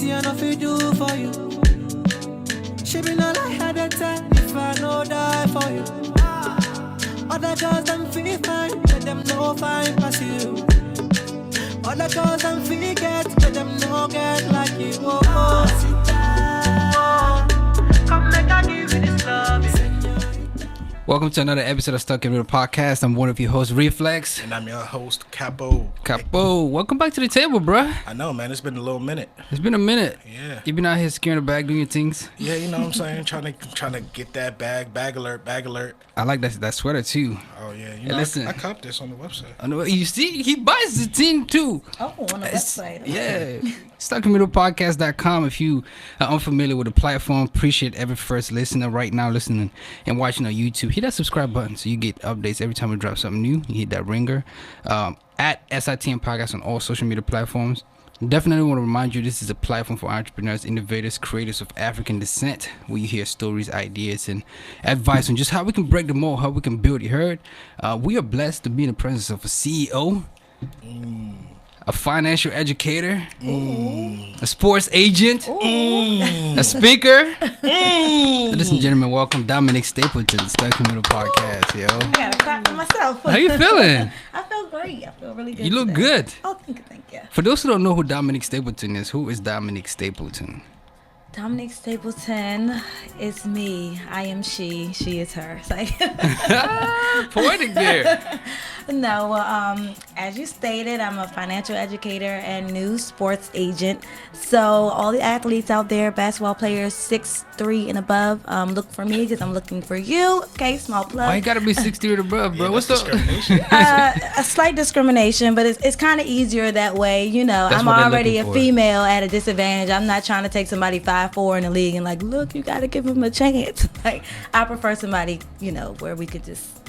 Nothing I know fi do for you. She be not like had a time if I no die for you. Other girls them feel fine, but them no fine pass you. Other girls them feel get, but them no get like you. Sit down, come make I give you this love. Welcome to another episode of Stuck in Real Podcast. I'm one of your hosts, Reflex. And I'm your host, Capo. Welcome back to the table, bruh. I know, man. It's been a little minute. It's been a minute. Yeah. You been out here securing the bag, doing your things? Yeah, you know what I'm saying? trying to get that bag alert. I like that sweater, too. Oh, yeah. You Hey, know, listen. I copped this on the website. I know. You see, he buys the team, too. Oh, on the website. Yeah. StuckInMiddlePodcast.com. If you are unfamiliar with the platform, appreciate every first listener right now listening and watching on YouTube. Hit that subscribe button so you get updates every time we drop something new. You hit that ringer. At SITM Podcast on all social media platforms. Definitely want to remind you this is a platform for entrepreneurs, innovators, creators of African descent, where you hear stories, ideas, and advice on just how we can break the mold, how we can build. You heard? We are blessed to be in the presence of a CEO, a financial educator, a sports agent, a speaker. Ladies and gentlemen, welcome Dominique Stapleton, Stuck in the Middle Podcast, yo. I gotta clap for myself. How you feeling? I feel great. I feel really good. You look today. good. Oh, thank you. For those who don't know who Dominique Stapleton is, who is Dominique Stapleton? Dominique Stapleton is me. I am she. She is her. It's like Poetic there. No, as you stated, I'm a financial educator and new sports agent. So all the athletes out there, basketball players 6'3" and above, look for me because I'm looking for you. Okay, small plug. Why you gotta be 60 or above, bro? Yeah, What's that's the discrimination. A slight discrimination, but it's kind of easier that way. You know, That's I'm what they're already a looking for. female at a disadvantage. I'm not trying to take somebody 5'4" in the league and like, look, you got to give him a chance. Like, I prefer somebody, you know, where we could just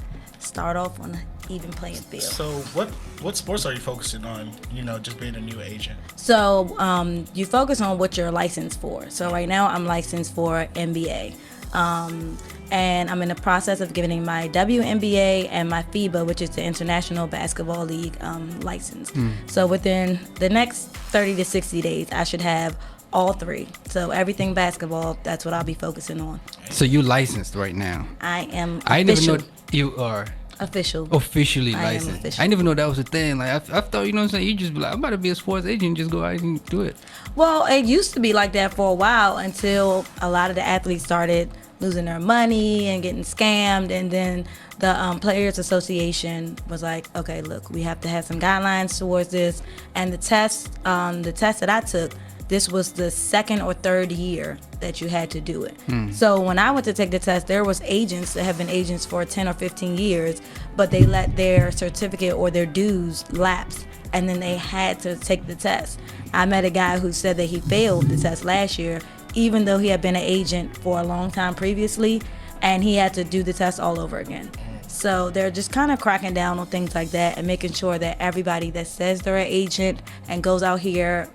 start off on an even playing field. So what sports are you focusing on, you know, just being a new agent? So you focus on what you're licensed for. So right now I'm licensed for NBA. And I'm in the process of getting my WNBA and my FIBA, which is the International Basketball League license. So within the next 30 to 60 days, I should have all three. So everything basketball, that's what I'll be focusing on. So you licensed right now? I am I didn't official. even know you are Official. officially I am licensed. official. I didn't even know that was a thing. Like I thought, you know what I'm saying? You just be like, I'm about to be a sports agent and just go out and do it. Well, it used to be like that for a while until a lot of the athletes started losing their money and getting scammed, and then the Players Association was like, okay, look, we have to have some guidelines towards this. And the test that I took, this was the second or third year that you had to do it. So when I went to take the test, there was agents that have been agents for 10 or 15 years, but they let their certificate or their dues lapse, and then they had to take the test. I met a guy who said that he failed the test last year, even though he had been an agent for a long time previously, and he had to do the test all over again. So they're just kind of cracking down on things like that and making sure that everybody that says they're an agent and goes out here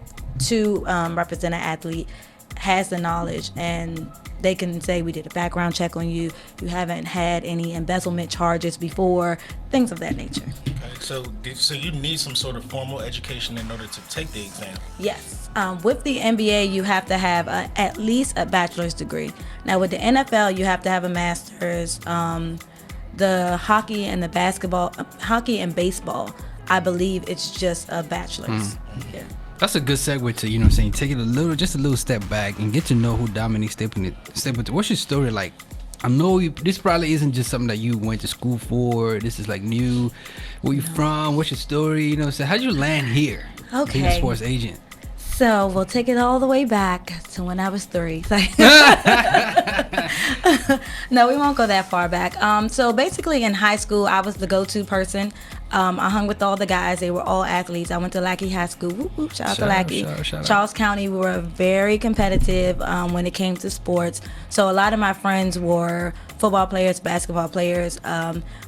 to represent an athlete has the knowledge, and they can say, we did a background check on you, you haven't had any embezzlement charges before, things of that nature. Okay, so you need some sort of formal education in order to take the exam. Yes. With the NBA, you have to have at least a bachelor's degree. Now, with the NFL, you have to have a master's. The hockey and baseball, I believe it's just a bachelor's. Yeah. That's a good segue to, you know what I'm saying, take it just a little step back and get to know who Dominique Stapleton. What's your story like? I know this probably isn't just something that you went to school for. This is like new. Where you from? What's your story? You know what I'm saying? How'd you land here? Okay. Being a sports agent. So we'll take it all the way back to when I was 3. No, we won't go that far back. So basically in high school, I was the go-to person. I hung with all the guys. They were all athletes. I went to Lackey High School. Whoop, whoop, shout out to Lackey. Shout out. Charles County, we were very competitive when it came to sports. So a lot of my friends were football players, basketball players.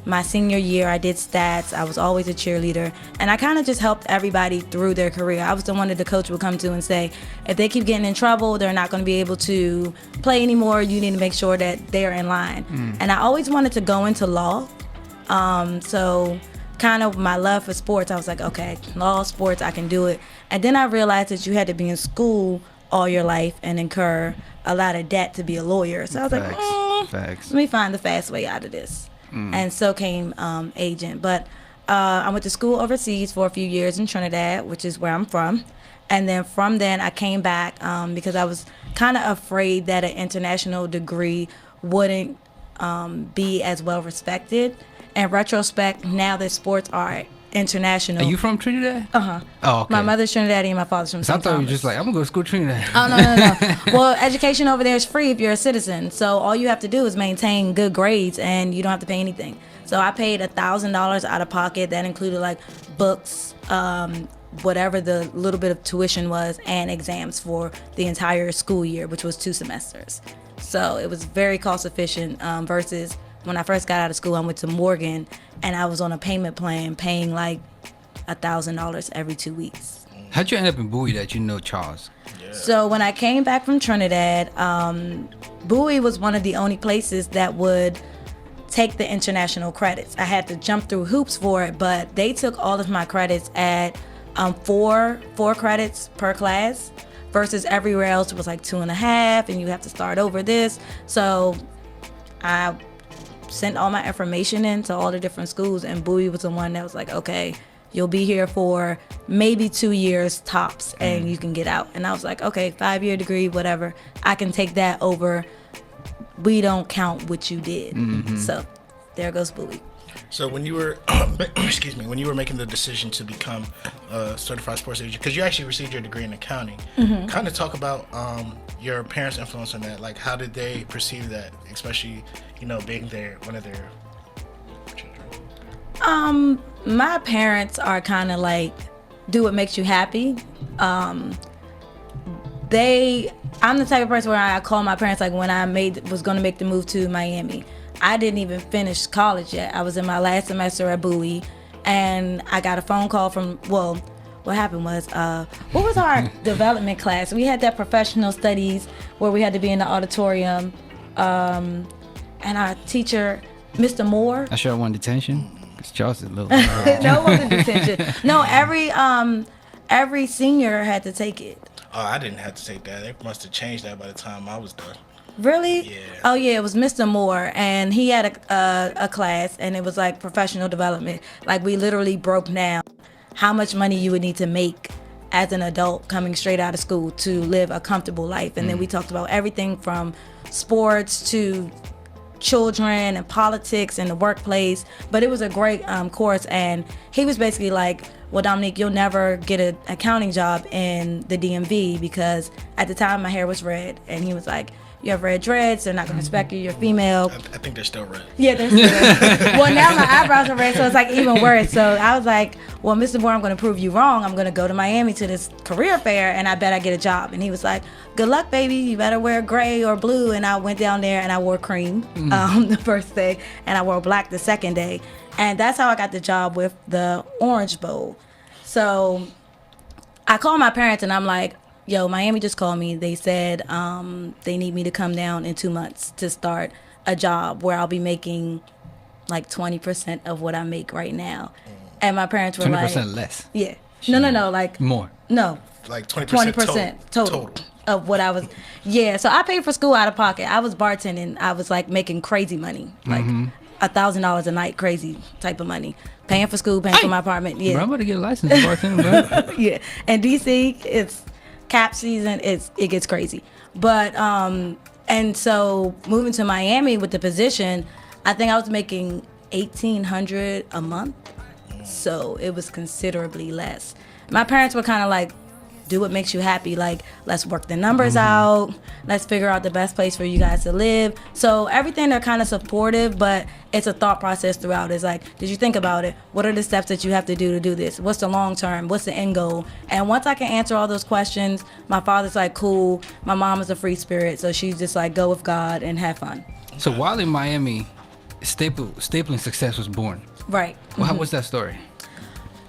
My senior year, I did stats. I was always a cheerleader. And I kind of just helped everybody through their career. I was the one that the coach would come to and say, if they keep getting in trouble, they're not going to be able to play anymore. You need to make sure that they're in line. And I always wanted to go into law. So kind of my love for sports, I was like, okay, law, sports, I can do it. And then I realized that you had to be in school all your life and incur a lot of debt to be a lawyer. So I was like, Facts. let me find the fast way out of this. And so came agent. But I went to school overseas for a few years in Trinidad, which is where I'm from. And then from then I came back because I was kind of afraid that an international degree wouldn't be as well respected. In retrospect, now that sports are international. Are you from Trinidad? Uh-huh. Oh, okay. My mother's Trinidadian, my father's from So I St. thought you were Thomas. just like, I'm going to go to school Trinidad. Oh, no. Well, education over there is free if you're a citizen. So all you have to do is maintain good grades and you don't have to pay anything. So I paid $1,000 out of pocket. That included like books, whatever the little bit of tuition was, and exams for the entire school year, which was 2 semesters. So it was very cost efficient versus when I first got out of school, I went to Morgan and I was on a payment plan paying like $1,000 every 2 weeks. How'd you end up in Bowie that you know Charles? So when I came back from Trinidad, Bowie was one of the only places that would take the international credits. I had to jump through hoops for it, but they took all of my credits at 4 credits per class versus everywhere else it was like 2.5, and you have to start over this. So I sent all my information in to all the different schools, and Bowie was the one that was like, okay, you'll be here for maybe 2 years tops and you can get out. And I was like, okay, 5-year degree, whatever. I can take that over. We don't count what you did. So there goes Bowie. So when you were, when you were making the decision to become a certified sports agent, because you actually received your degree in accounting, kind of talk about your parents' influence on that. Like, how did they perceive that, especially, being one of their children? My parents are kind of like, do what makes you happy. I'm the type of person where I call my parents like when I was going to make the move to Miami. I didn't even finish college yet. I was in my last semester at Bowie, and I got a phone call from, what happened was, what was our development class? We had that professional studies where we had to be in the auditorium, and our teacher, Mr. Moore. I sure want detention. Because Charles is a little. No, it wasn't detention. No, every senior had to take it. Oh, I didn't have to take that. They must have changed that by the time I was done. Really? Yeah. Oh yeah, it was Mr. Moore, and he had a class, and it was like professional development. Like we literally broke down how much money you would need to make as an adult coming straight out of school to live a comfortable life. And then we talked about everything from sports to children and politics and the workplace. But it was a great course, and he was basically like, well, Dominique, you'll never get an accounting job in the DMV because at the time my hair was red, and he was like, you have red dreads, they're not going to respect you, you're female. I think they're still red. Yeah, they're still red. Well, now my eyebrows are red, so it's like even worse. So I was like, well, Mr. Moore, I'm going to prove you wrong. I'm going to go to Miami to this career fair, and I bet I get a job. And he was like, good luck, baby. You better wear gray or blue. And I went down there, and I wore cream the first day, and I wore black the second day. And that's how I got the job with the Orange Bowl. So I called my parents, and I'm like, yo, Miami just called me. They said they need me to come down in 2 months to start a job where I'll be making like 20% of what I make right now. And my parents were 20% like... 20% less. Yeah. No, like... More. No. Like 20% total of what I was... Yeah, so I paid for school out of pocket. I was bartending. I was like making crazy money. Like $1,000 a night, crazy type of money. Paying for school, paying for my apartment. Yeah. Bro, I'm about to get a license in bartending, bro. Yeah. And DC, it's... cap season, it gets crazy. But and so moving to Miami with the position, I think I was making $1,800 a month, so it was considerably less. My parents were kind of like, do what makes you happy, like let's work the numbers out, let's figure out the best place for you guys to live. So everything, they're kind of supportive, but it's a thought process throughout. It's like, did you think about it? What are the steps that you have to do this? What's the long term? What's the end goal? And once I can answer all those questions, my father's like, cool. My mom is a free spirit, so she's just like, go with God and have fun. So while in Miami, Stapling Success was born. Right. Well, what's that story?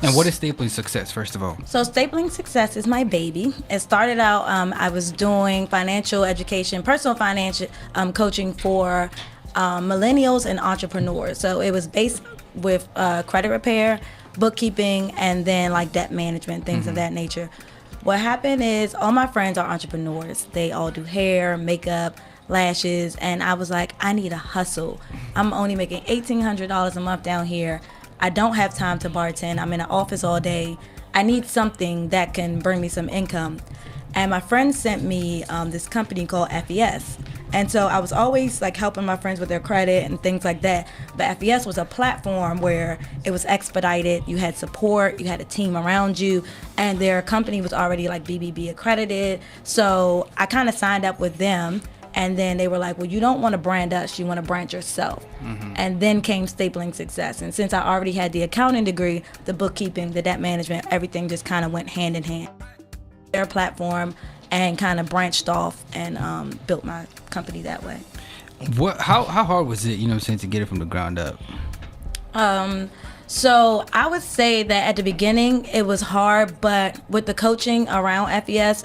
And what is Stapling Success, first of all? So Stapling Success is my baby. It started out, I was doing financial education, personal financial coaching for millennials and entrepreneurs. So it was based with credit repair, bookkeeping, and then like debt management, things of that nature. What happened is all my friends are entrepreneurs. They all do hair, makeup, lashes, and I was like, I need a hustle. I'm only making $1,800 a month down here. I don't have time to bartend. I'm in an office all day. I need something that can bring me some income. And my friend sent me this company called FES. And so I was always like helping my friends with their credit and things like that. But FES was a platform where it was expedited. You had support, you had a team around you, and their company was already like BBB accredited. So I kind of signed up with them. And then they were like, well, you don't want to brand us, you want to brand yourself. And then came Stapling Success. And since I already had the accounting degree, the bookkeeping, the debt management, everything just kind of went hand in hand. Their platform and kind of branched off and built my company that way. How hard was it, you know what I'm saying, to get it from the ground up? So I would say that at the beginning it was hard, but with the coaching around FES,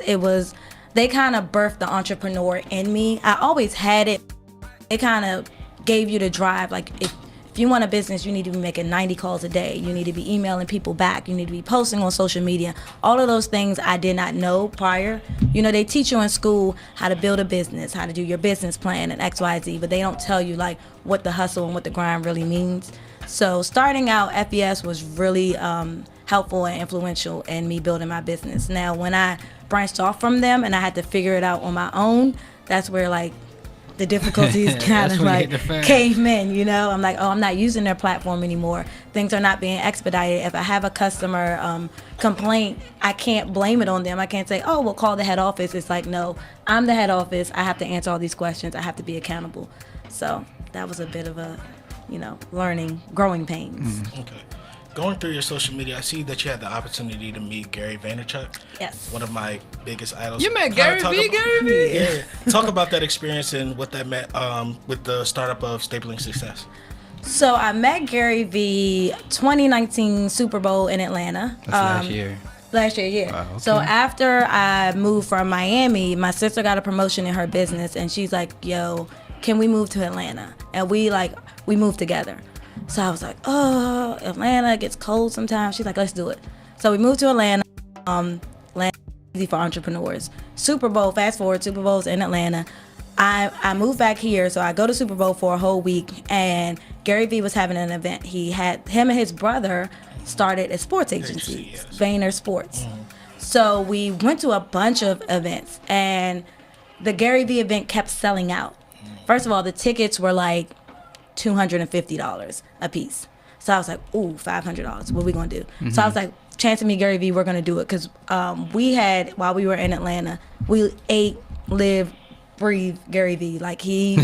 they kind of birthed the entrepreneur in me. I always had it. It kind of gave you the drive. Like if you want a business, you need to be making 90 calls a day. You need to be emailing people back. You need to be posting on social media. All of those things I did not know prior. You know, they teach you in school how to build a business, how to do your business plan and X, Y, Z, but they don't tell you like what the hustle and what the grind really means. So starting out, FES was really helpful and influential in me building my business. Now, when I branched off from them and I had to figure it out on my own, that's where like the difficulties kind of like came in, you know. I'm like, oh, I'm not using their platform anymore. Things are not being expedited. If I have a customer complaint, I can't blame it on them. I can't say, oh, we'll call the head office. It's like, no, I'm the head office. I have to answer all these questions. I have to be accountable. So that was a bit of a, you know, growing pains. Okay. Going through your social media, I see that you had the opportunity to meet Gary Vaynerchuk. Yes. One of my biggest idols. You met Gary V? Yeah. Talk about that experience and what that meant with the startup of Stapling Success. So I met Gary V 2019 Super Bowl in Atlanta. That's last year. Last year, yeah. Wow, okay. So after I moved from Miami, my sister got a promotion in her business, and she's like, yo, can we move to Atlanta? And we moved together. So I was like, oh, Atlanta gets cold sometimes. She's like, let's do it. So we moved to Atlanta. Atlanta is easy for entrepreneurs. Super Bowl, fast forward, Super Bowl's in Atlanta. I moved back here, so I go to Super Bowl for a whole week, and Gary Vee was having an event. Him and his brother started a sports agency, yes. Vayner Sports. So we went to a bunch of events, and the Gary Vee event kept selling out. First of all, the tickets were like $250 a piece. So I was like, ooh, $500. What are we gonna do? So I was like, chance to meet Gary Vee, we're gonna do it. Because we had, while we were in Atlanta, we ate, lived, breathed Gary Vee. Like we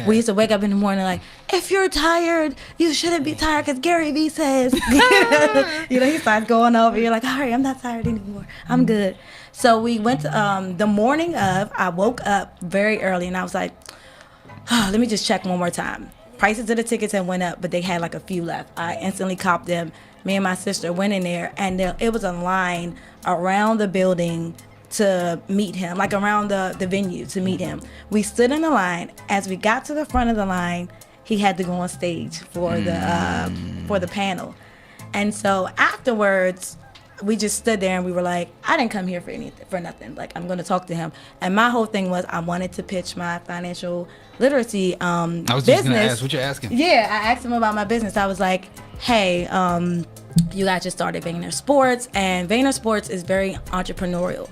used to wake up in the morning like, if you're tired, you shouldn't be tired because Gary Vee says. You know, he starts going over. You're like, all right, I'm not tired anymore. I'm good. So we went to, the morning of, I woke up very early and I was like, oh, let me just check one more time. Prices of the tickets had went up, but they had like a few left. I instantly copped them. Me and my sister went in there, and it was a line around the building to meet him, like around the venue to meet him. We stood in the line. As we got to the front of the line, he had to go on stage for the panel. And so afterwards, we just stood there and we were like, I didn't come here for nothing. Like, I'm going to talk to him. And my whole thing was I wanted to pitch my financial literacy I was business. just going to ask what you're asking. Yeah, I asked him about my business. I was like, hey, you guys just started Vayner Sports, and Vayner Sports is very entrepreneurial.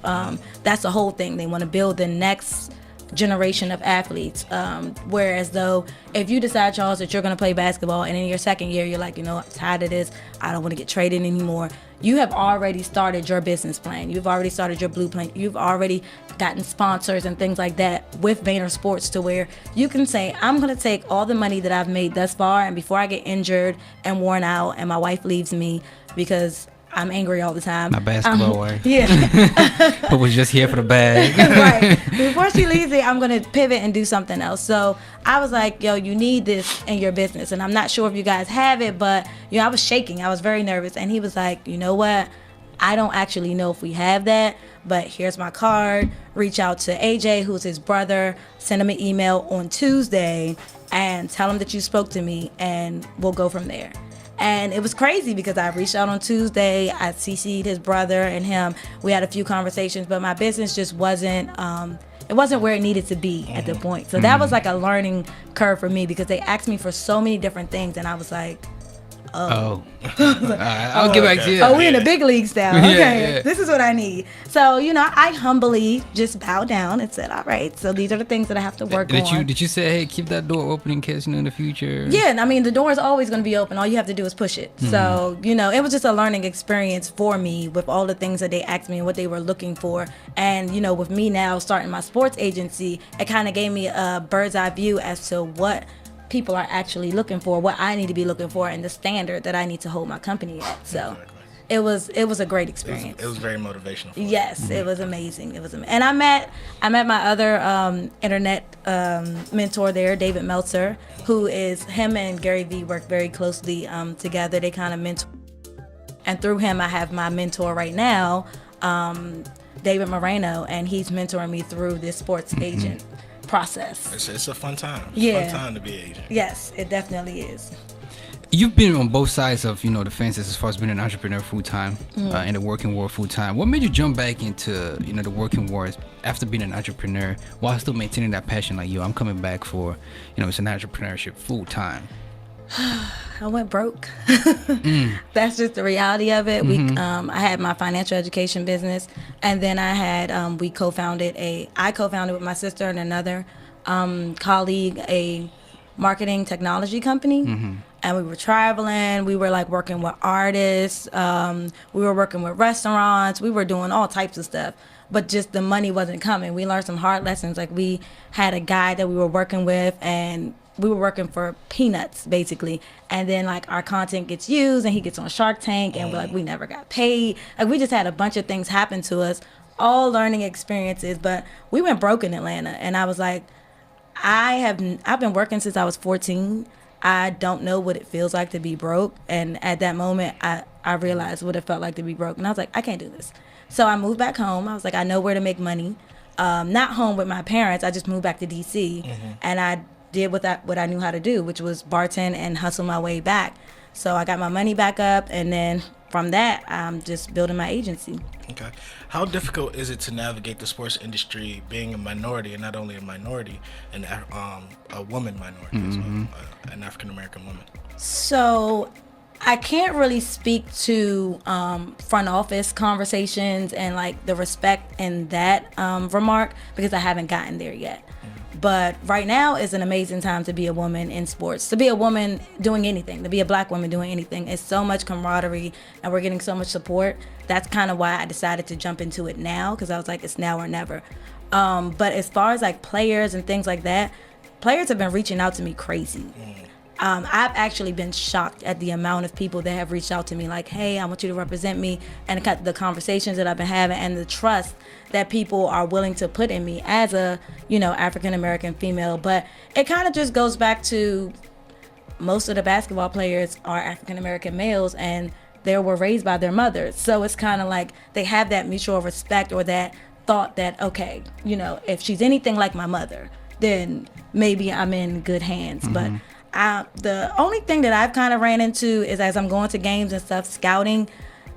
That's the whole thing. They want to build the next generation of athletes. Whereas though, if you decide, Charles, that you're going to play basketball, and in your second year, you're like, you know, I'm tired of this. I don't want to get traded anymore. You have already started your business plan. You've already started your blueprint. You've already gotten sponsors and things like that with Vayner Sports to where you can say, I'm going to take all the money that I've made thus far, and before I get injured and worn out and my wife leaves me because I'm angry all the time. My basketball wife. Yeah. Who was just here for the bag. Right. Before she leaves it, I'm going to pivot and do something else. So I was like, yo, you need this in your business. And I'm not sure if you guys have it, but, you know, I was shaking. I was very nervous. And he was like, you know what? I don't actually know if we have that, but here's my card. Reach out to AJ, who's his brother. Send him an email on Tuesday and tell him that you spoke to me, and we'll go from there. And it was crazy because I reached out on Tuesday. I CC'd his brother and him. We had a few conversations, but my business just wasn't, it wasn't where it needed to be at the point. So that was like a learning curve for me because they asked me for so many different things. And I was like, I'll get back to you. Oh, we're in the big leagues now. Yeah, Okay, yeah. This is what I need. So, I humbly just bowed down and said, all right, so these are the things that I have to work on. Did you say, hey, keep that door open in case, in the future? Yeah, I mean, the door is always going to be open. All you have to do is push it. So, it was just a learning experience for me with all the things that they asked me and what they were looking for. And, with me now starting my sports agency, it kind of gave me a bird's eye view as to what people are actually looking for, what I need to be looking for, and the standard that I need to hold my company at. So it was a great experience. It was very motivational for you. Yes, it was amazing. And I met my other internet mentor there, David Meltzer, him and Gary Vee work very closely together. They kind of mentor, and through him I have my mentor right now, David Moreno, and he's mentoring me through this sports agent process. It's a fun time. Yeah. It's a fun time to be an agent. Yes, it definitely is. You've been on both sides of the fences as far as being an entrepreneur full time in the working world full time. What made you jump back into the working world after being an entrepreneur while still maintaining that passion? Like, I'm coming back for it's an entrepreneurship full time. I went broke. That's just the reality of it. I had my financial education business, and then I co-founded with my sister and another colleague a marketing technology company. And we were traveling. We were like working with artists. We were working with restaurants. We were doing all types of stuff. But just the money wasn't coming. We learned some hard lessons. Like, we had a guy that we were working with, and we were working for peanuts, basically. And then, like, our content gets used, and he gets on Shark Tank, and we're like, we never got paid. Like, we just had a bunch of things happen to us, all learning experiences. But we went broke in Atlanta, and I was like, I've been working since I was 14. I don't know what it feels like to be broke. And at that moment, I realized what it felt like to be broke. And I was like, I can't do this. So I moved back home. I was like, I know where to make money. Not home with my parents. I just moved back to D.C. And I did what I knew how to do, which was bartend and hustle my way back. So I got my money back up, and then from that, I'm just building my agency. Okay. How difficult is it to navigate the sports industry being a minority, and not only a minority, and a woman minority as well, an African-American woman? So I can't really speak to front office conversations and like the respect in that remark because I haven't gotten there yet. But right now is an amazing time to be a woman in sports, to be a woman doing anything, to be a black woman doing anything. It's so much camaraderie, and we're getting so much support. That's kind of why I decided to jump into it now, because I was like, it's now or never. But as far as like players and things like that, players have been reaching out to me crazy. I've actually been shocked at the amount of people that have reached out to me like, hey, I want you to represent me, and the conversations that I've been having and the trust that people are willing to put in me as a, African-American female. But it kind of just goes back to most of the basketball players are African-American males, and they were raised by their mothers. So it's kind of like they have that mutual respect or that thought that, okay, if she's anything like my mother, then maybe I'm in good hands. But the only thing that I've kind of ran into is as I'm going to games and stuff, scouting,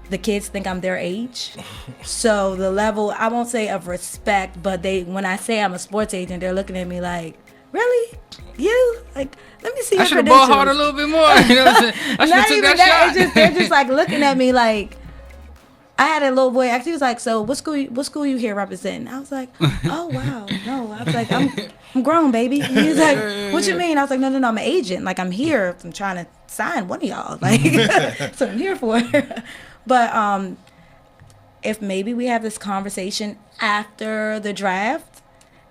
the kids think I'm their age. So the level, I won't say of respect, but when I say I'm a sports agent, they're looking at me like, really? You? Like, let me see your I should have credentials. ball hard a little bit more. You know what I'm saying? I should have Not took even that that. shot. They're just like looking at me like, I had a little boy actually was like, so what school you here representing? I was like, oh wow, no. I was like, I'm grown, baby. And he was like, what you mean? I was like, no, I'm an agent. Like, I'm here. I'm trying to sign one of y'all. Like, that's what I'm here for. But if maybe we have this conversation after the draft,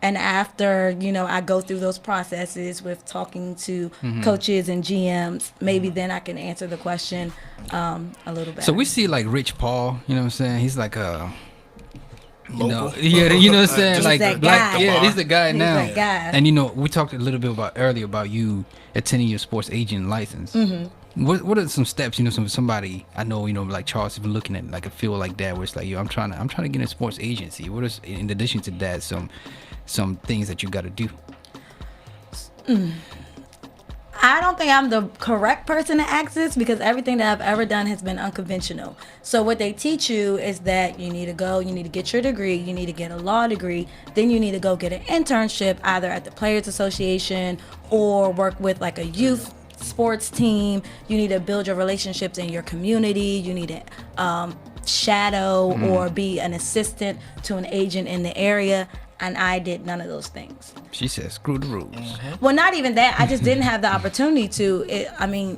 and after, I go through those processes with talking to coaches and GMs, maybe then I can answer the question a little better. So we see like Rich Paul, you know what I'm saying? He's like a Local? yeah, you know what I'm saying? Just like that black, guy. yeah, he's the guy He's now. that guy. And we talked a little bit earlier about you attending your sports agent license. What are some steps, somebody I know, like Charles, even looking at like a field like that where it's like, I'm trying to get a sports agency. What is, in addition to that, some things that you got to do? I don't think I'm the correct person to ask this because everything that I've ever done has been unconventional. So what they teach you is that you need to get your degree, you need to get a law degree, then you need to go get an internship either at the Players Association or work with like a youth sports team. You need to build your relationships in your community. You need to shadow or be an assistant to an agent in the area. And I did none of those things. She said, screw the rules. Well, not even that. I just didn't have the opportunity to.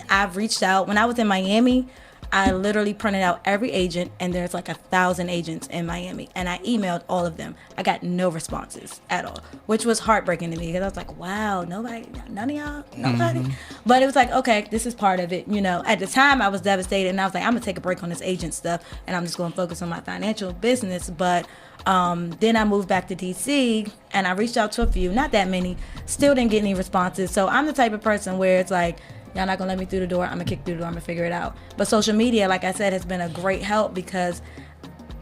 I've reached out. When I was in Miami, I literally printed out every agent, and there's like 1,000 agents in Miami. And I emailed all of them. I got no responses at all, which was heartbreaking to me because I was like, wow, nobody, none of y'all, nobody. But it was like, okay, this is part of it. You know, at the time I was devastated, and I was like, I'm going to take a break on this agent stuff, and I'm just going to focus on my financial business. But then I moved back to D.C. and I reached out to a few, not that many, still didn't get any responses. So I'm the type of person where it's like, y'all not gonna let me through the door, I'm gonna kick through the door, I'm gonna figure it out. But social media, like I said, has been a great help because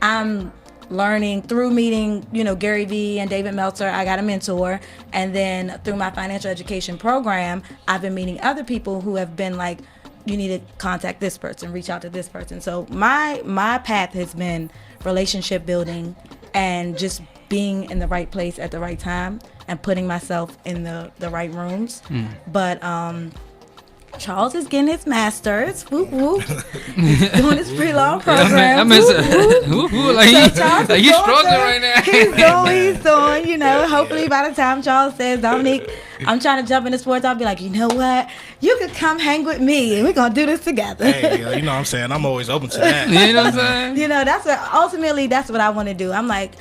I'm learning through meeting, Gary Vee and David Meltzer. I got a mentor. And then through my financial education program, I've been meeting other people who have been like, you need to contact this person, reach out to this person. So my path has been relationship building and just being in the right place at the right time and putting myself in the right rooms. But Charles is getting his master's. Whoop, whoop. He's doing his pre-law program. He's struggling right now. He's doing, hopefully by the time Charles says, Dominique, I'm trying to jump into sports, I'll be like, you know what? You could come hang with me and we're going to do this together. Hey, you know what I'm saying? I'm always open to that. You know what I'm saying? That's what I want to do. I'm like,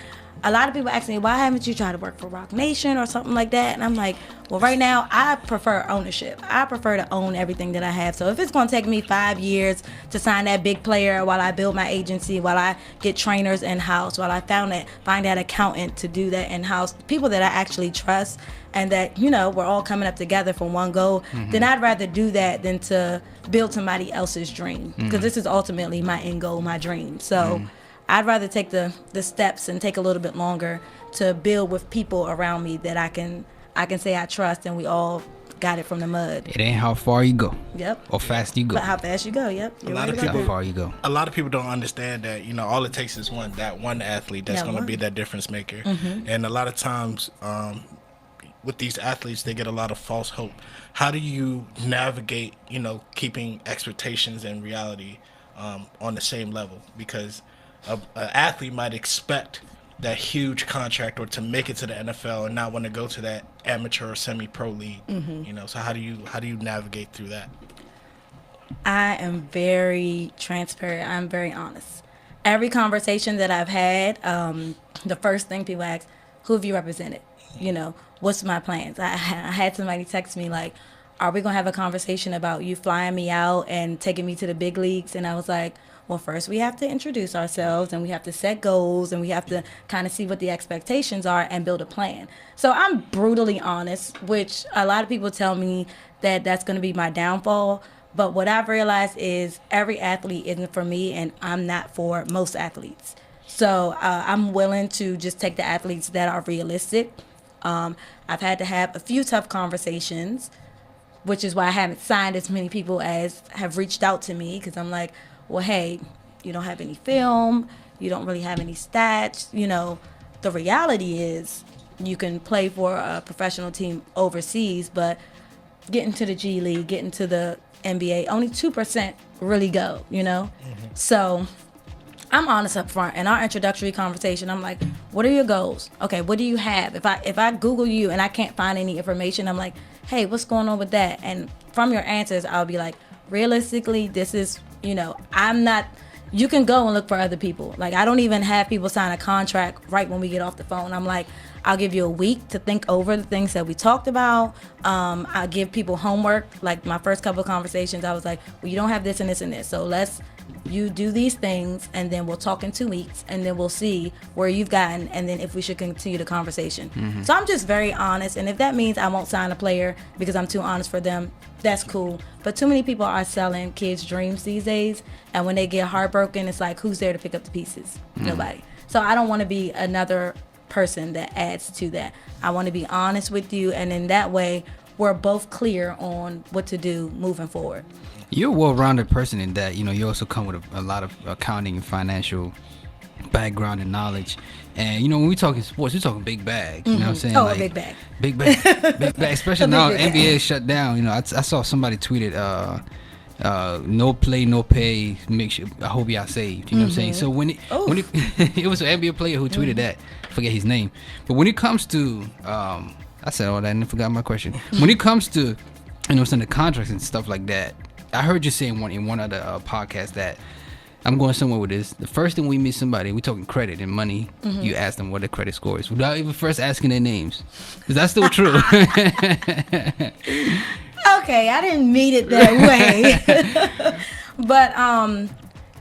a lot of people ask me, why haven't you tried to work for Rock Nation or something like that? And I'm like, well, right now, I prefer ownership. I prefer to own everything that I have. So if it's going to take me 5 years to sign that big player while I build my agency, while I get trainers in-house, while I find that accountant to do that in-house, people that I actually trust and that, we're all coming up together for one goal, then I'd rather do that than to build somebody else's dream. Because this is ultimately my end goal, my dream. So I'd rather take the steps and take a little bit longer to build with people around me that I can say I trust, and we all got it from the mud. It ain't how far you go. Yep. Or fast you go. But how fast you go. Yep. A lot of people, how far you go. A lot of people don't understand that, all it takes is one athlete that's going to be that difference maker. And a lot of times with these athletes, they get a lot of false hope. How do you navigate, keeping expectations and reality on the same level? Because an athlete might expect that huge contract or to make it to the NFL and not want to go to that amateur or semi-pro league. So how do you navigate through that? I am very transparent. I'm very honest. Every conversation that I've had, the first thing people ask, who have you represented? What's my plans? I had somebody text me like, are we going to have a conversation about you flying me out and taking me to the big leagues? And I was like, well, first we have to introduce ourselves and we have to set goals and we have to kind of see what the expectations are and build a plan. So I'm brutally honest, which a lot of people tell me that that's going to be my downfall. But what I've realized is every athlete isn't for me, and I'm not for most athletes. So I'm willing to just take the athletes that are realistic. I've had to have a few tough conversations, which is why I haven't signed as many people as have reached out to me, because I'm like, well, hey, you don't have any film, you don't really have any stats. The reality is you can play for a professional team overseas, but getting to the G League, getting to the NBA, only 2% really go, So I'm honest up front. In our introductory conversation, I'm like, what are your goals? Okay, what do you have? If I Google you and I can't find any information, I'm like, hey, what's going on with that? And from your answers, I'll be like, realistically, this is, I'm not, you can go and look for other people. Like, I don't even have people sign a contract right when we get off the phone. I'm like, I'll give you a week to think over the things that we talked about. I'll give people homework. Like, my first couple of conversations, I was like, well, you don't have this and this and this. So you do these things, and then we'll talk in 2 weeks, and then we'll see where you've gotten, and then if we should continue the conversation. So I'm just very honest, and if that means I won't sign a player because I'm too honest for them, that's cool. But too many people are selling kids' dreams these days, and when they get heartbroken, it's like, who's there to pick up the pieces? Nobody. So I don't want to be another person that adds to that. I want to be honest with you, and in that way, we're both clear on what to do moving forward. You're a well-rounded person in that, you also come with a lot of accounting and financial background and knowledge. And, when we talking sports, we're talking big bag. You know what I'm saying? Oh, a big bag. Big bag. Big bag. Especially now big NBA is shut down. I saw somebody tweeted, no play, no pay. Make sure. I hope y'all saved. You know what I'm saying? So when it was an NBA player who tweeted that. I forget his name. But when it comes to, I said all that and I forgot my question. When it comes to, some of the contracts and stuff like that, I heard you say in one other podcast that I'm going somewhere with this. The first thing we meet somebody, we talking credit and money. You ask them what their credit score is without even first asking their names. Is that still true? Okay, I didn't mean it that way. But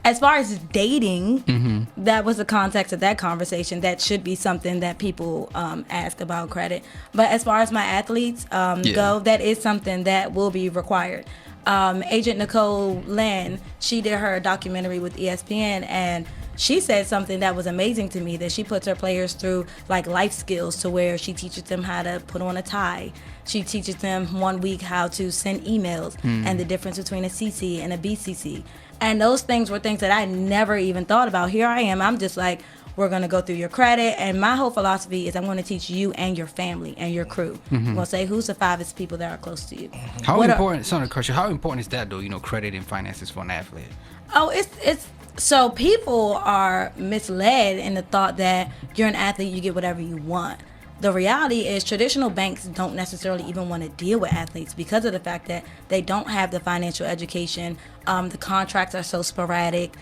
as far as dating, that was the context of that conversation. That should be something that people ask about credit. But as far as my athletes go, that is something that will be required. Agent Nicole Lynn, she did her documentary with ESPN, and she said something that was amazing to me, that she puts her players through like life skills, to where she teaches them how to put on a tie. She teaches them 1 week how to send emails and the difference between a CC and a BCC. And those things were things that I never even thought about. Here I am, I'm just like, we're going to go through your credit. And my whole philosophy is I'm going to teach you and your family and your crew. I'm going to say, who's the 5 people that are close to you? How important is that, though, credit and finances for an athlete? Oh, it's so people are misled in the thought that you're an athlete, you get whatever you want. The reality is traditional banks don't necessarily even want to deal with athletes because of the fact that they don't have the financial education. The contracts are so sporadic.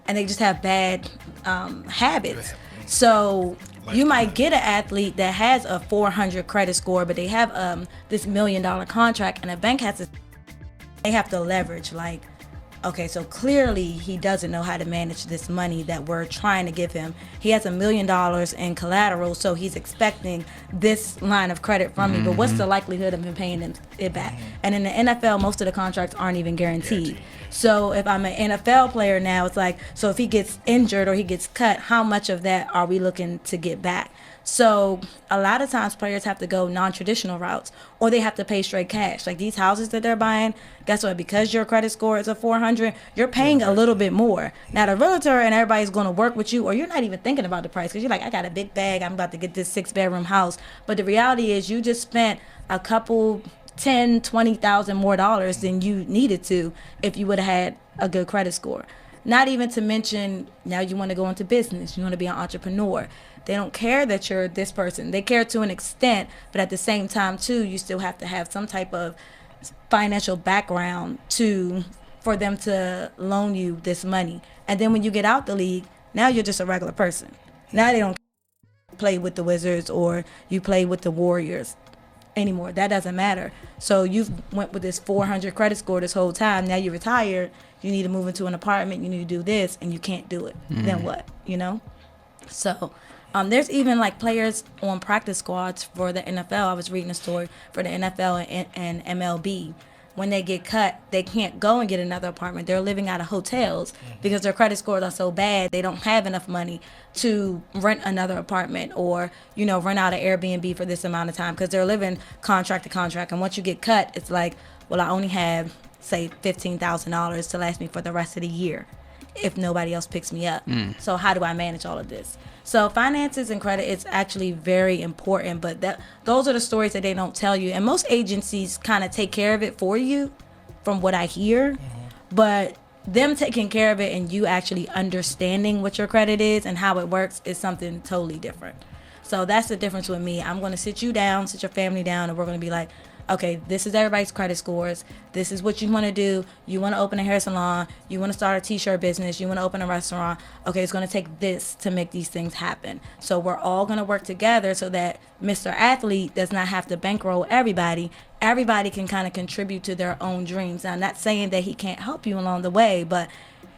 And they just have bad habits. So you might get an athlete that has a 400 credit score, but they have this $1 million contract, and a bank they have to leverage, like, okay, so clearly he doesn't know how to manage this money that we're trying to give him. He has $1 million in collateral, so he's expecting this line of credit from me, but what's the likelihood of him paying it back? And in the NFL, most of the contracts aren't even guaranteed. So if I'm an NFL player now, it's like, so if he gets injured or he gets cut, how much of that are we looking to get back? So a lot of times players have to go non-traditional routes, or they have to pay straight cash. Like these houses that they're buying, guess what? Because your credit score is a 400, you're paying a little bit more. Now the realtor and everybody's going to work with you, or you're not even thinking about the price because you're like, I got a big bag, I'm about to get this 6-bedroom house. But the reality is you just spent a couple $10,000-$20,000 more dollars than you needed to if you would have had a good credit score. Not even to mention, now you want to go into business, you want to be an entrepreneur. They don't care that you're this person. They care to an extent, but at the same time, too, you still have to have some type of financial background for them to loan you this money. And then when you get out the league, now you're just a regular person. Now they don't play with the Wizards or you play with the Warriors anymore. That doesn't matter. So you've went with this 400 credit score this whole time. Now you're retired. You need to move into an apartment. You need to do this, and you can't do it. Then what? So there's even like players on practice squads for the NFL. I was reading a story for the NFL and MLB. When they get cut, they can't go and get another apartment. They're living out of hotels because their credit scores are so bad. They don't have enough money to rent another apartment or, rent out an Airbnb for this amount of time because they're living contract to contract. And once you get cut, it's like, well, I only have, say, $15,000 to last me for the rest of the year if nobody else picks me up. So how do I manage all of this? So finances and credit, it's actually very important, but those are the stories that they don't tell you. And most agencies kind of take care of it for you from what I hear, but them taking care of it and you actually understanding what your credit is and how it works is something totally different. So that's the difference with me. I'm going to sit you down, sit your family down, and we're going to be like, okay, this is everybody's credit scores. This is what you want to do. You want to open a hair salon. You want to start a t-shirt business. You want to open a restaurant. Okay, it's going to take this to make these things happen. So we're all going to work together so that Mr. Athlete does not have to bankroll everybody. Everybody can kind of contribute to their own dreams. Now, I'm not saying that he can't help you along the way, but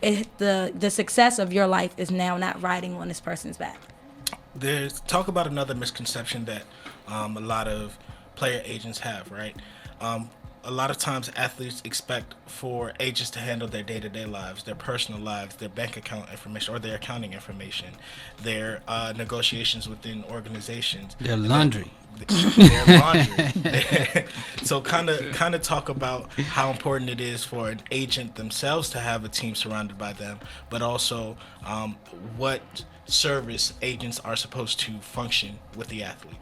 the success of your life is now not riding on this person's back. There's talk about another misconception that a lot of player agents have, right? a lot of times athletes expect for agents to handle their day-to-day lives, their personal lives, their bank account information or their accounting information, their negotiations within organizations. Their laundry. Their laundry. So kind of talk about how important it is for an agent themselves to have a team surrounded by them, but also what service agents are supposed to function with the athlete.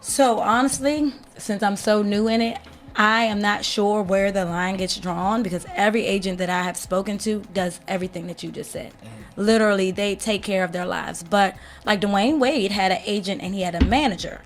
So honestly, since I'm so new in it, I am not sure where the line gets drawn, because every agent that I have spoken to does everything that you just said. Literally, they take care of their lives. But like Dwayne Wade had an agent and he had a manager.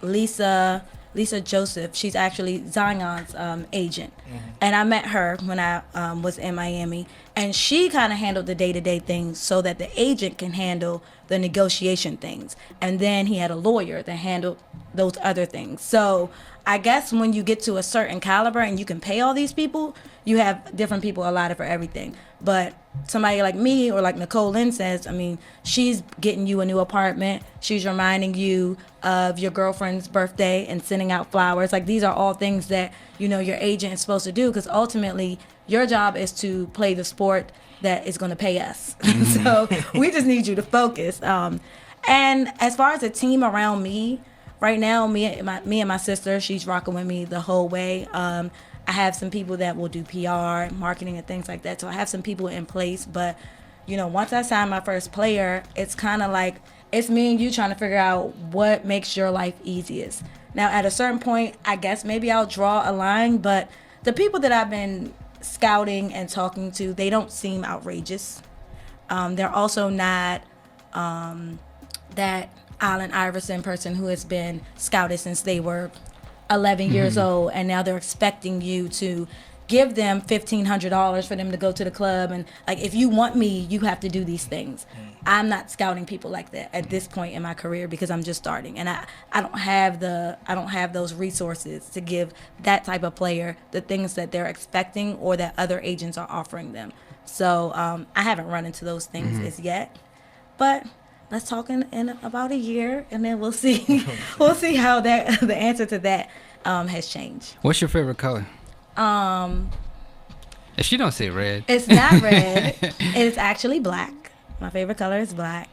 Lisa Joseph, she's actually Zion's agent. And I met her when I was in Miami. And she kind of handled the day-to-day things so that the agent can handle the negotiation things. And then he had a lawyer that handled those other things. So I guess when you get to a certain caliber and you can pay all these people, you have different people allotted for everything. But somebody like me or like Nicole Lynn says, I mean, she's getting you a new apartment. She's reminding you of your girlfriend's birthday and sending out flowers. Like, these are all things that, you know, your agent is supposed to do, because ultimately your job is to play the sport that is going to pay us. So we just need you to focus. And as far as the team around me, right now, me and my sister, she's rocking with me the whole way. I have some people that will do PR, marketing, and things like that. So I have some people in place. But, you know, once I sign my first player, it's kind of like it's me and you trying to figure out what makes your life easiest. Now, at a certain point, I guess maybe I'll draw a line. But the people that I've been scouting and talking to, they don't seem outrageous. They're also not that Allen Iverson person who has been scouted since they were 11 years old, and now they're expecting you to give them $1,500 for them to go to the club, and like, if you want me, you have to do these things. I'm not scouting people like that at this point in my career, because I'm just starting, and I don't have those resources to give that type of player the things that they're expecting or that other agents are offering them. So I haven't run into those things as yet, but let's talk in about a year, and then we'll see. We'll see how the answer to that has changed. What's your favorite color? If she don't say red. It's not red. It's actually black. My favorite color is black.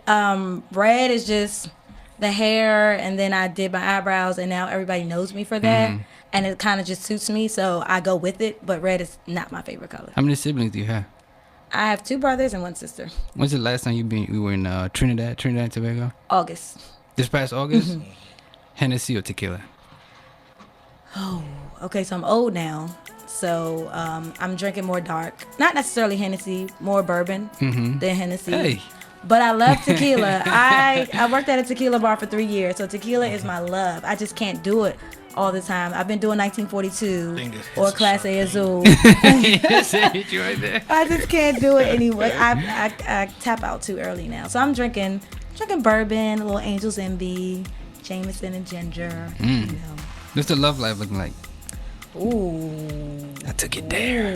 Red is just the hair, and then I did my eyebrows, and now everybody knows me for that. And it kind of just suits me, so I go with it. But red is not my favorite color. How many siblings do you have? I have 2 brothers and 1 sister. When's the last time you were in Trinidad Tobago? August. This past August? Hennessy or tequila? Oh, okay, so I'm old now. So I'm drinking more dark. Not necessarily Hennessy, more bourbon than Hennessy. Hey. But I love tequila. I worked at a tequila bar for 3 years, so tequila is my love. I just can't do it all the time. I've been doing 1942 or Clase Azul. Hit you right there. I just can't do it anymore. I tap out too early now. So I'm drinking bourbon, a little Angel's Envy, Jameson and ginger. You know. What's the love life looking like? Ooh. I took it there.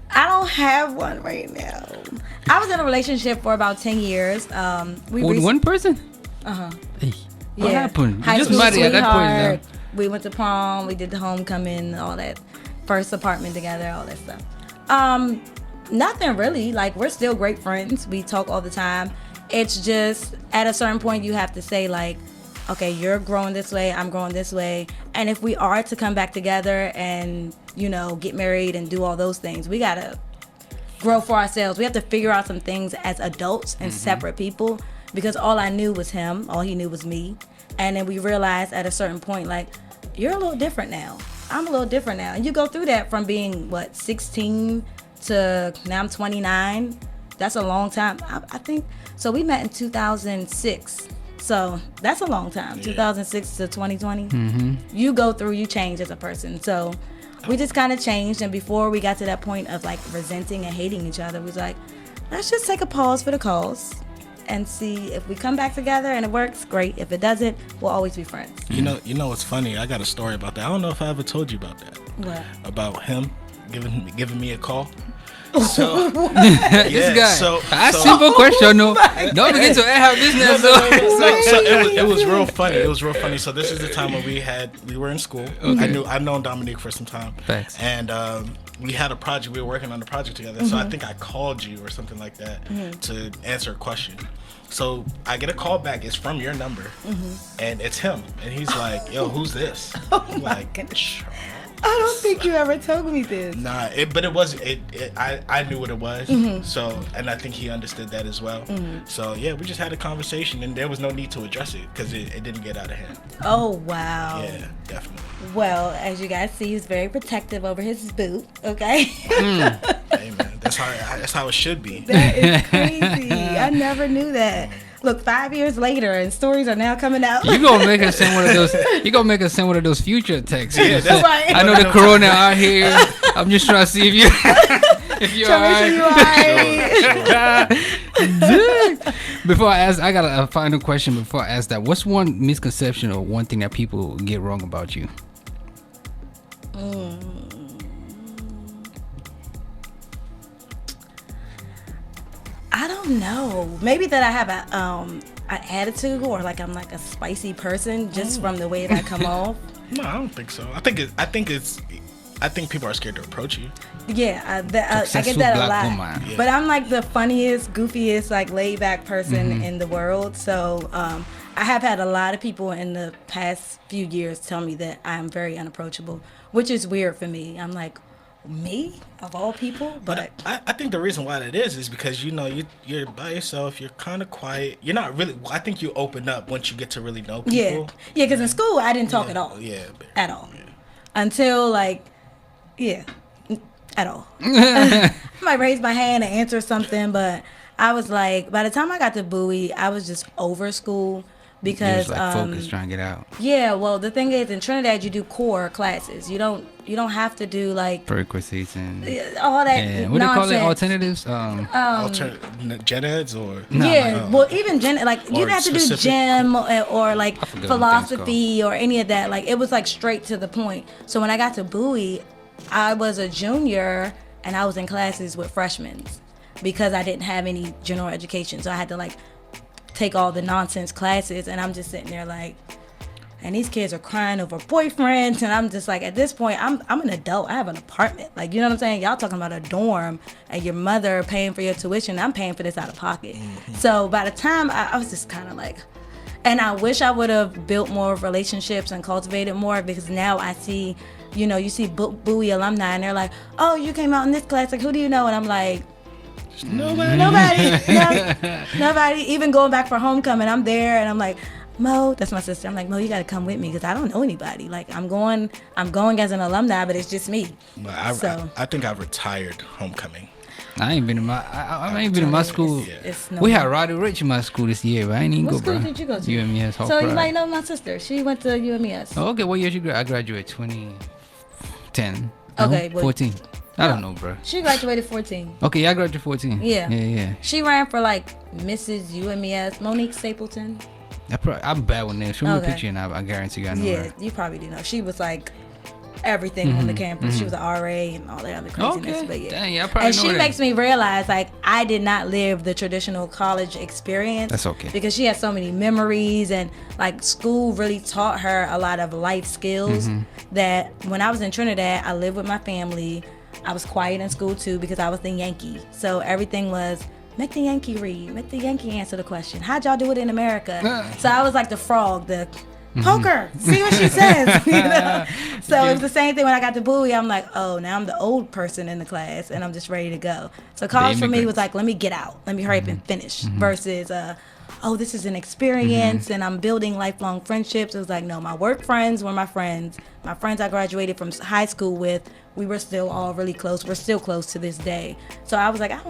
I don't have one right now. I was in a relationship for about 10 years. With one person? Uh-huh. Hey, what happened? High Just school married at that sweetheart. point now. We went to prom. We did the homecoming, all that. First apartment together, all that stuff. Nothing really. Like, we're still great friends. We talk all the time. It's just at a certain point you have to say, like, okay, you're growing this way, I'm growing this way. And if we are to come back together and, you know, get married and do all those things, we got to grow for ourselves. We have to figure out some things as adults and separate people, because all I knew was him, all he knew was me. And then we realized at a certain point, like, you're a little different now. I'm a little different now. And you go through that from being, 16 to now I'm 29. That's a long time. I think, so we met in 2006. So that's a long time, 2006 to 2020. You go through, you change as a person. So we just kind of changed. And before we got to that point of like resenting and hating each other, we was like, let's just take a pause for the cause and see if we come back together and it works, great. If it doesn't, we'll always be friends. You know what's funny? I got a story about that. I don't know if I ever told you about that. What? About him giving me a call. So This guy. so Simple question. No, don't begin to air our business. so it was real funny. It was real funny. So this is the time when we were in school. Okay. I've known Dominique for some time. Thanks. And we had a project. We were working on the project together. So I think I called you or something like that to answer a question. So I get a call back. It's from your number, and it's him. And he's like, "Yo, who's this?" I'm like, I don't think you ever told me this. Nah, but it was it. I knew what it was. So, and I think he understood that as well. So yeah, we just had a conversation, and there was no need to address it because it didn't get out of hand. Oh, wow. Yeah, definitely. Well, as you guys see, he's very protective over his boot, okay? Hey man, that's how it should be. That is crazy. I never knew that. Look, 5 years later, and stories are now coming out. You gonna make us send one of those? You gonna make us send one of those future texts? Yeah, that's right. I know the corona out here. I'm just trying to see if you you're alright. Before I ask, I got a final question. Before I ask that, what's one misconception or one thing that people get wrong about you? I don't know. Maybe that I have an attitude, or like I'm like a spicy person just from the way that I come off. No, I don't think so. I think people are scared to approach you. Yeah, I get Successful that a black lot. woman. Yeah. But I'm like the funniest, goofiest, like laid back person in the world. So I have had a lot of people in the past few years tell me that I'm very unapproachable, which is weird for me. I'm like, me of all people? But I think the reason why that is because you're by yourself. You're kind of quiet. You're not really. I think you open up once you get to really know people. Yeah, because in school I didn't talk at all. Yeah, At all. Yeah. Until at all. I might raise my hand and answer something, but I was like, by the time I got to Bowie, I was just over school because focused trying to get out. Yeah, well, the thing is, in Trinidad, you do core classes. You don't have to do like prerequisites and all that. Yeah. What do they call it? Alternatives? Gen eds or well, even gen like you or didn't have to do specific- gym or like forgot what philosophy or any of that. Like it was like straight to the point. So when I got to Bowie, I was a junior and I was in classes with freshmen because I didn't have any general education. So I had to like take all the nonsense classes, and I'm just sitting there like, and these kids are crying over boyfriends, and I'm just like, at this point, I'm an adult. I have an apartment. Like, you know what I'm saying? Y'all talking about a dorm and your mother paying for your tuition. I'm paying for this out of pocket. So by the time I was just kind of like, and I wish I would have built more relationships and cultivated more, because now I see, you see Bowie alumni and they're like, oh, you came out in this class. Like, who do you know? And I'm like, Nobody. Nobody. Even going back for homecoming, I'm there and I'm like, Mo, that's my sister. I'm like, Mo, you got to come with me because I don't know anybody. Like, I'm going as an alumni, but it's just me. But I think I've retired homecoming. I ain't been in my I ain't been in my school. It's We had Roddy Rich in my school this year, but I ain't even What go, school bro. did you go to? UMES. So you might know my sister. She went to UMES. Oh, okay, what year did you graduate? I graduated 2010. Okay, No, but- 14. I don't know, bro. She graduated 14. Okay, yeah, I graduated 14. Yeah. She ran for like Mrs. UMES, Dominique Stapleton. I'm bad with names. Show me a Okay. picture and I guarantee you I know Yeah, her. you probably do know. She was like everything on the campus. She was an RA and all that other craziness. Okay. But yeah. Dang, yeah, I probably And know she that. makes me realize like I did not live the traditional college experience. That's okay. Because she had so many memories, and like school really taught her a lot of life skills that when I was in Trinidad, I lived with my family. I was quiet in school too because I was the Yankee. So everything was make the Yankee read, make the Yankee answer the question. How'd y'all do it in America? So I was like the frog, the poker, see what she says. So it was the same thing when I got to Bowie. I'm like, oh, now I'm the old person in the class and I'm just ready to go. So college for me was like, let me get out, let me hurry up and finish, versus oh, this is an experience and I'm building lifelong friendships. It was like, no, my work friends were my friends I graduated from high school with. We were still all really close. We're still close to this day. So I was like, I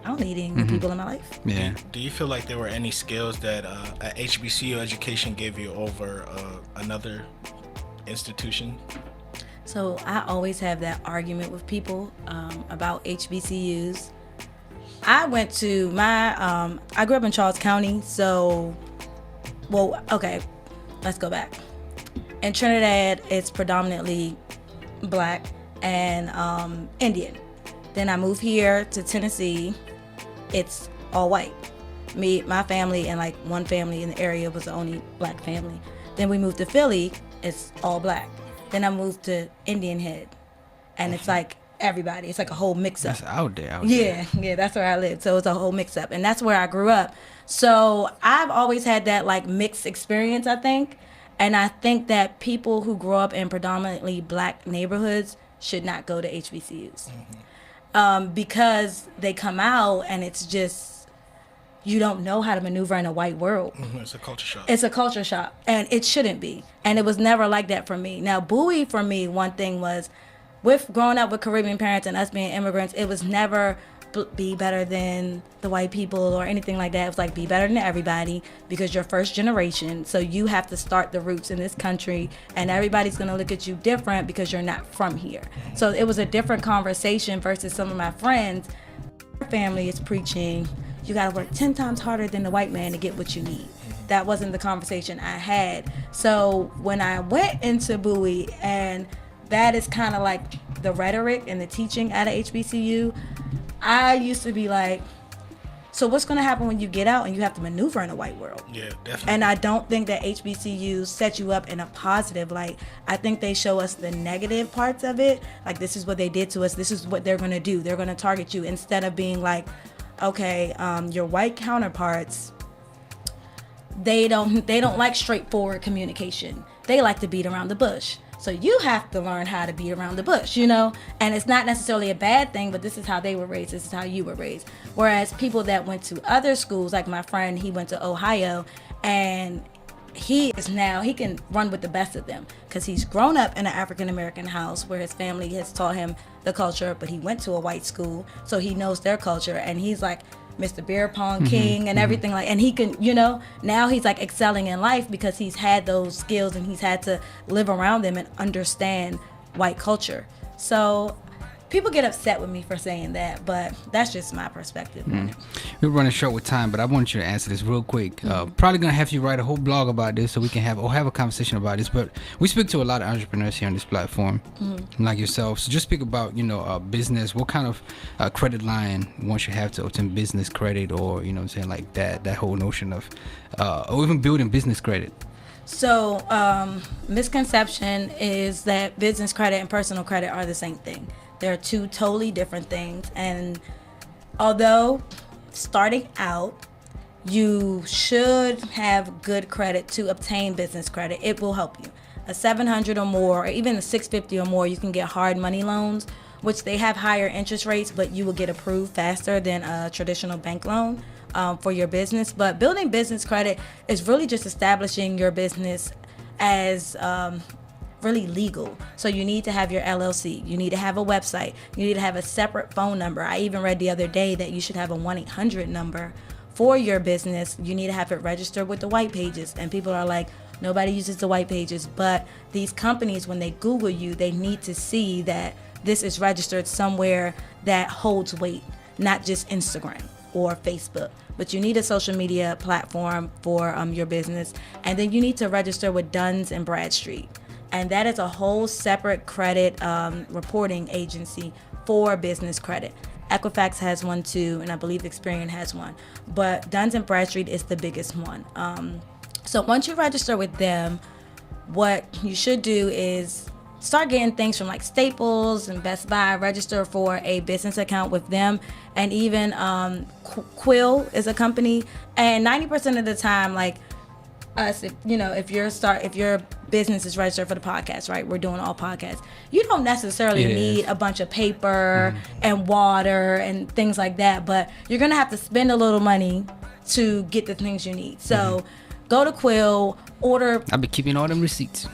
don't need any new people in my life. Yeah. Do you feel like there were any skills that a HBCU education gave you over another institution? So I always have that argument with people about HBCUs. I went to I grew up in Charles County, okay, let's go back. In Trinidad, it's predominantly Black and Indian. Then I moved here to Tennessee. It's all white. Me, my family, and like one family in the area was the only black family. Then we moved to Philly. It's all black. Then I moved to Indian Head, and it's like everybody. It's like a whole mix-up. That's out there. Yeah, that's where I live. So it's a whole mix-up, and that's where I grew up. So I've always had that like mixed experience, I think, and I think that people who grow up in predominantly black neighborhoods should not go to HBCUs, because they come out and it's just, you don't know how to maneuver in a white world. It's a culture shock. It's a culture shock, and it shouldn't be. And it was never like that for me. Now, Bowie, for me, one thing was, with growing up with Caribbean parents and us being immigrants, it was never be better than the white people or anything like that. It was like, be better than everybody, because you're first generation. So you have to start the roots in this country, and everybody's going to look at you different because you're not from here. So it was a different conversation versus some of my friends. Our family is preaching, you got to work 10 times harder than the white man to get what you need. That wasn't the conversation I had. So when I went into Bowie, and that is kind of like the rhetoric and the teaching at a HBCU, I used to be like, so what's going to happen when you get out and you have to maneuver in a white world? Yeah, definitely. And I don't think that HBCUs set you up in a positive light. I think they show us the negative parts of it. Like, this is what they did to us. This is what they're going to do. They're going to target you, instead of being like, okay, your white counterparts, they don't like straightforward communication. They like to beat around the bush. So you have to learn how to beat around the bush, you know? And it's not necessarily a bad thing, but this is how they were raised. This is how you were raised. Whereas people that went to other schools, like my friend, he went to Ohio, and he can run with the best of them, because he's grown up in an African-American house where his family has taught him the culture, but he went to a white school, so he knows their culture, and he's like Mr. Beer Pong King and everything, like, and he can, you know, now he's like excelling in life because he's had those skills and he's had to live around them and understand white culture. So people get upset with me for saying that, but that's just my perspective on it. We're running short with time, but I want you to answer this real quick. Probably gonna have you write a whole blog about this, so we can have a conversation about this. But we speak to a lot of entrepreneurs here on this platform, like yourself. So just speak about, business. What kind of credit line one should have to obtain business credit, or what I'm saying, like that whole notion of, or even building business credit. So misconception is that business credit and personal credit are the same thing. They're two totally different things, and although starting out you should have good credit to obtain business credit, it will help you. A 700 or more, or even a 650 or more, you can get hard money loans, which they have higher interest rates, but you will get approved faster than a traditional bank loan for your business. But building business credit is really just establishing your business as really legal. So you need to have your LLC, you need to have a website, you need to have a separate phone number. I even read the other day that you should have a 1-800 number for your business. You need to have it registered with the white pages, and people are like, nobody uses the white pages. But these companies, when they Google you, they need to see that this is registered somewhere that holds weight, not just Instagram or Facebook. But you need a social media platform for your business, and then you need to register with Duns and Bradstreet. And that is a whole separate credit reporting agency for business credit. Equifax has one too, and I believe Experian has one. But Duns and Bradstreet is the biggest one. So once you register with them, what you should do is start getting things from like Staples and Best Buy. Register for a business account with them, and even Quill is a company. And 90% of the time, like us, if your business is registered for the podcast, right? We're doing all podcasts. You don't necessarily need a bunch of paper and water and things like that, but you're gonna have to spend a little money to get the things you need. So go to Quill, I'll be keeping all them receipts.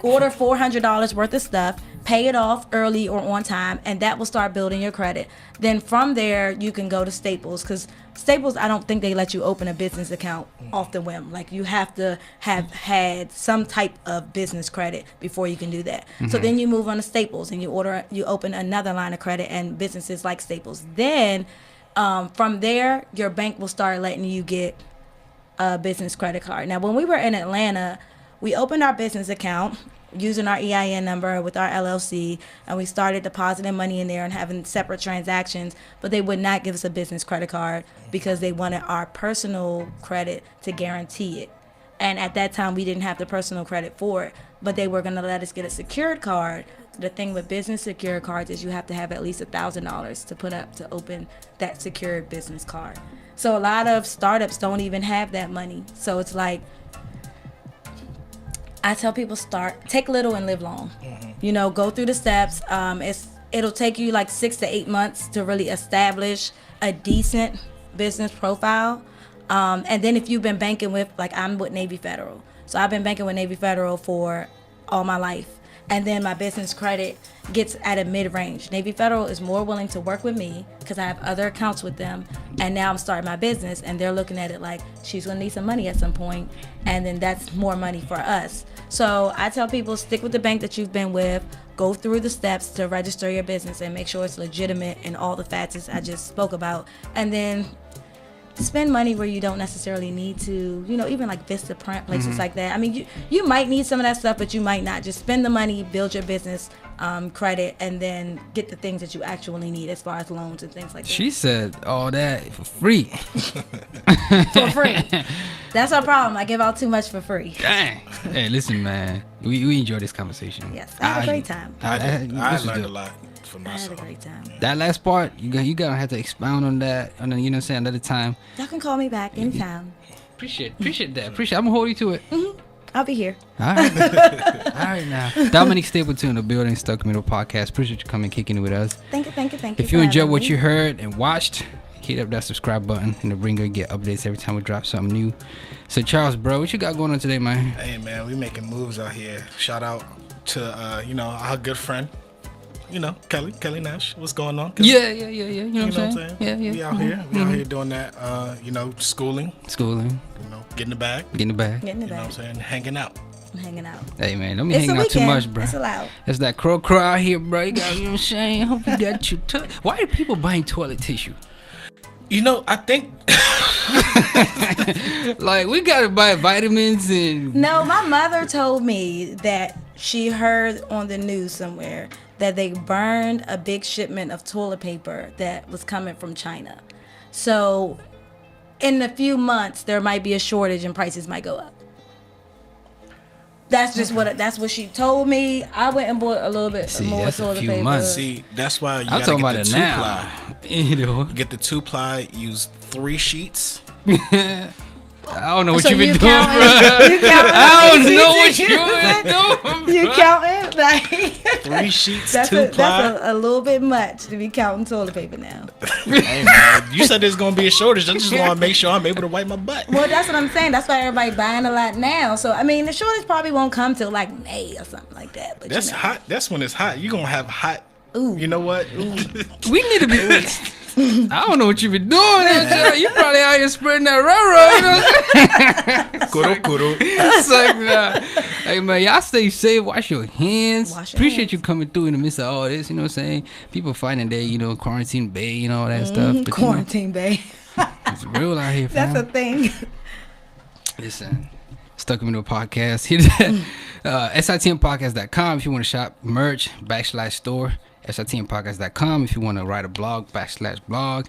Order $400 worth of stuff, pay it off early or on time, and that will start building your credit. Then from there, you can go to Staples, because Staples, I don't think they let you open a business account off the whim. Like, you have to have had some type of business credit before you can do that. So then you move on to Staples, and you open another line of credit, and businesses like Staples. Then from there, your bank will start letting you get a business credit card. Now, when we were in Atlanta, we opened our business account using our EIN number with our LLC, and we started depositing money in there and having separate transactions, but they would not give us a business credit card because they wanted our personal credit to guarantee it. And at that time, we didn't have the personal credit for it, but they were going to let us get a secured card. The thing with business secured cards is you have to have at least $1,000 to put up to open that secured business card. So a lot of startups don't even have that money. So it's like, I tell people take little and live long. You know, go through the steps. It'll take you like 6 to 8 months to really establish a decent business profile. And then if you've been banking with, like I'm with Navy Federal. So I've been banking with Navy Federal for all my life. And then my business credit gets at a mid-range. Navy Federal is more willing to work with me because I have other accounts with them. And now I'm starting my business, and they're looking at it like she's going to need some money at some point, and then that's more money for us. So I tell people, stick with the bank that you've been with, go through the steps to register your business and make sure it's legitimate and all the factors I just spoke about. And then spend money where you don't necessarily need to, you know, even like Vista Print, places like that. I mean, you might need some of that stuff, but you might not. Just spend the money, build your business credit, and then get the things that you actually need as far as loans and things like that. She said all that for free. For free. That's our problem. I give out too much for free. Dang. Hey, listen, man. We enjoy this conversation. Yes, I had a great time. I learned a lot for I had myself. a great time. That last part, you gotta have to expound on that. You know what I'm saying? Another time. Y'all can call me back anytime. Appreciate that. I'm gonna hold you to it. I'll be here. All right. All right now. Dominique Stapleton in the building, Stuck Middle Podcast. Appreciate you coming kicking it with us. Thank you. If you enjoyed what you heard and watched, hit up that subscribe button and the ringer, get updates every time we drop something new. So Charles, bro, what you got going on today, man? Hey man, we making moves out here. Shout out to our good friend, Kelly Nash. What's going on, Kelly? Yeah. You know what I'm saying? Yeah. We out here. We out here doing that. Schooling. Getting the bag. Getting the bag. You know what I'm saying? Hanging out. I'm hanging out. Hey man, don't be It's hanging a out too weekend. much, bro. It's allowed. It's that crow out here, bro. You got, you know what I'm saying? Hope you got your Why are people buying toilet tissue? I think Like, we gotta buy vitamins and No, my mother told me that she heard on the news somewhere that they burned a big shipment of toilet paper that was coming from China. So in a few months, there might be a shortage and prices might go up. That's just that's what she told me. I went and bought a little bit more that's a toilet few paper. months. See, that's why you I'm gotta talking get about the it now. 2-ply. You know, Get the 2-ply. Use 3 sheets. I don't know what So you've been you doing, counting- bro. you counting I don't the know what sheets? you've been doing. You bro. counting? Like 3 sheets, that's 2-ply. a little bit much to be counting toilet paper now. Hey man, you said there's gonna be a shortage. I just want to make sure I'm able to wipe my butt. Well, that's what I'm saying. That's why everybody buying a lot now. So I mean, the shortage probably won't come till like May or something like that. But That's hot. That's when it's hot. You're gonna have hot. Ooh. You know what? We need to be. I don't know what you've been doing. You probably out here spreading that railroad. You know what I'm saying? Kuru. It's like, nah. Hey man, y'all stay safe. Wash your hands. Wash your Appreciate hands. you coming through in the midst of all this. You know what I'm saying? People finding their, quarantine bay and all that stuff. But, Quarantine bay. it's real out here, fam. That's a thing. Listen, Stuck in the podcast. Hit that SITMpodcast.com if you want to shop merch /store. SITMpodcast.com if you want to write a blog /blog.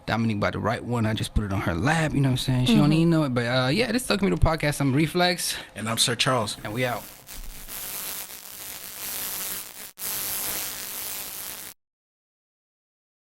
Dominique about to write one. I just put it on her lap. You know what I'm saying? She don't even know it. But yeah, this Stuck in the podcast. I'm Reflex. And I'm Sir Charles. And we out.